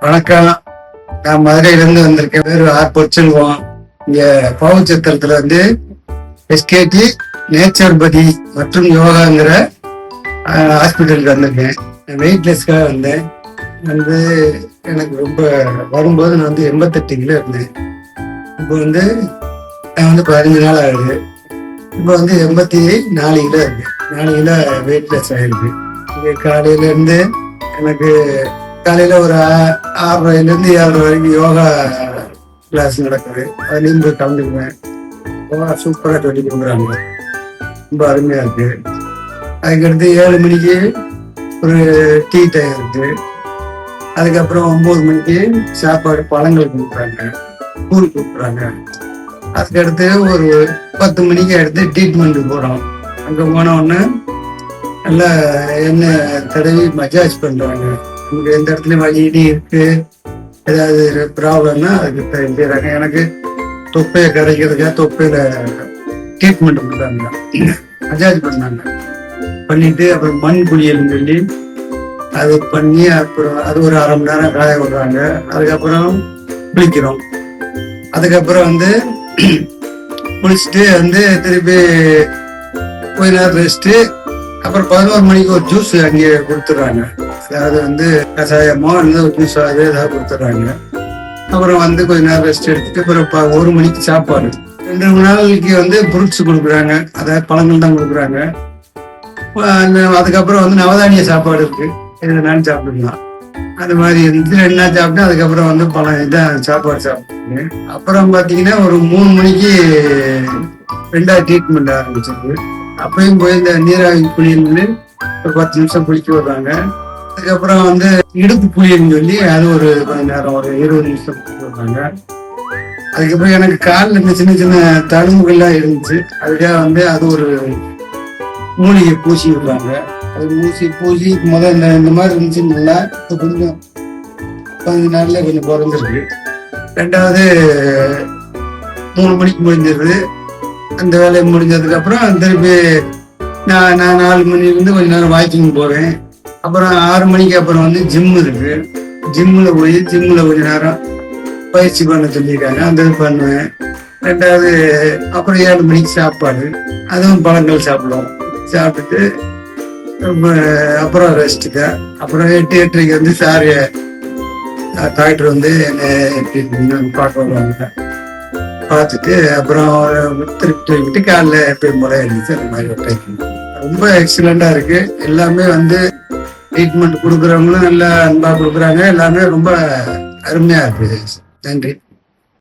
வணக்கம். நான் மதுரையிலிருந்து வந்திருக்கேன். பேரு ஆர் பொற்செல்வம். இங்க பாவச்சத்திரத்துல எஸ்கேடி நேச்சர்பதி மற்றும் யோகாங்கிற ஹாஸ்பிட்டலுக்கு வந்திருக்கேன். வெயிட்லெஸ்க்காக வந்தேன். எனக்கு ரொம்ப வரும்போது நான் 88 கிலோ இருந்தேன். இப்போ நான் 15 நாள் ஆகுது. இப்போ 84 கிலோ இருக்கு. 4 கிலோ வெயிட்லெஸ் ஆயிருக்கு. இங்க காலையில இருந்து எனக்கு காலையில ஒரு 6:30 7:30 வரைக்கும் யோகா கிளாஸ் நடக்குது. அதுலேயும் போய் கலந்துக்குவேன். யோகா சூப்பராக சொல்லி கொடுக்குறாங்க. ரொம்ப அருமையா இருக்கு. அதுக்கடுத்து 7 மணிக்கு ஒரு டீ டைம் இருக்கு. அதுக்கப்புறம் 9 மணிக்கு சாப்பாடு பழங்கள் கொடுக்குறாங்க, கூழ் கொடுக்குறாங்க. அதுக்கடுத்து ஒரு 10 மணிக்கு அடுத்து ட்ரீட்மெண்ட் போகிறோம். அங்கே போன உடனே நல்லா எண்ணெய் தடவி மசாஜ் பண்ணுறாங்க. நமக்கு எந்த இடத்துலையும் வலி இருக்கு, ஏதாவது ப்ராப்ளம்னா அதுக்கு செய்யறாங்க. எனக்கு தொப்பையை கரைக்கிறதுக்காக தொப்பையில ட்ரீட்மெண்ட் கொடுத்தாங்க, மசாஜ் பண்ணாங்க. பண்ணிட்டு அப்புறம் மண் குளியல்னு சொல்லி அது பண்ணி அப்புறம் அது ஒரு 1/2 மணி நேரம் காய விடுறாங்க. அதுக்கப்புறம் குளிக்கிறோம். அதுக்கப்புறம் குளிச்சுட்டு திருப்பி கொஞ்ச நேரம் ரெஸ்ட்டு. அப்புறம் 11 மணிக்கு ஒரு ஜூஸ் அங்கே கொடுத்துட்றாங்க. அதாவது கஷாயமோ ஒரு ஜூஸ் ஏதாவது கொடுத்துட்றாங்க. அப்புறம் கொஞ்ச நேரம் ரெஸ்ட் எடுத்துட்டு அப்புறம் 1 மணிக்கு சாப்பாடு. 2 நாளைக்கு ஃப்ரூட்ஸ் கொடுக்குறாங்க, அதாவது பழங்கள் தான் கொடுக்குறாங்க. அதுக்கப்புறம் நவதானிய சாப்பாடு இருக்கு, எதுனாலும் சாப்பிடலாம். அது மாதிரி 2 நாள் சாப்பிட்டு அதுக்கப்புறம் பழம் இதான் சாப்பாடு சாப்பிடுங்க. அப்புறம் பார்த்தீங்கன்னா ஒரு 3 மணிக்கு 2வது ட்ரீட்மெண்ட் ஆரம்பிச்சிருக்கு. அப்பயும் போய் இந்த நீராவி குளியல் ஒரு 10 நிமிஷம் குளிக்க விடுறாங்க. அதுக்கப்புறம் இடுப்பு குளியல்னு சொல்லி அது ஒரு கொஞ்ச நேரம் ஒரு 20 நிமிஷம் குளிக்க விடுறாங்க. அதுக்கப்புறம் எனக்கு காலில் சின்ன சின்ன தழும்புகள்லாம் இருந்துச்சு. அதுக்காக அது ஒரு மூலிகை பூசி விடுறாங்க. அது பூசி முதல்ல இந்த மாதிரி இருந்துச்சுன்னா கொஞ்சம் 15 நாள்ல கொஞ்சம் குறைஞ்சிருக்கு. 2வது 3 மணிக்கு முடிஞ்சிருது. அந்த வேலையை முடிஞ்சதுக்கு அப்புறம் திருப்பி நான் 4 மணிலேருந்து கொஞ்ச நேரம் வாக்கிங் போவேன். அப்புறம் 6 மணிக்கு அப்புறம் ஜிம் இருக்கு. ஜிம்மில் கொஞ்ச நேரம் பயிற்சி பண்ண சொல்லியிருக்காங்க, அந்த இது பண்ணுவேன். 2வது அப்புறம் 7 மணிக்கு சாப்பாடு, அதுவும் பழங்கள் சாப்பிடுவோம். சாப்பிட்டுட்டு அப்புறம் ரெஸ்ட்டுக்க. அப்புறம் 8:30க்கு சார் டாக்டர் என்ன பார்க்க வருவாங்க. பார்த்துட்டு அப்புறம் திருப்பி காலைல எப்பயும் போல இருந்துச்சு. அந்த மாதிரி ரொம்ப எக்ஸலண்டா இருக்கு. எல்லாமே ட்ரீட்மெண்ட் கொடுக்குறவங்களும் நல்லா அன்பா கொடுக்குறாங்க. எல்லாமே ரொம்ப அருமையா இருக்கு. நன்றி.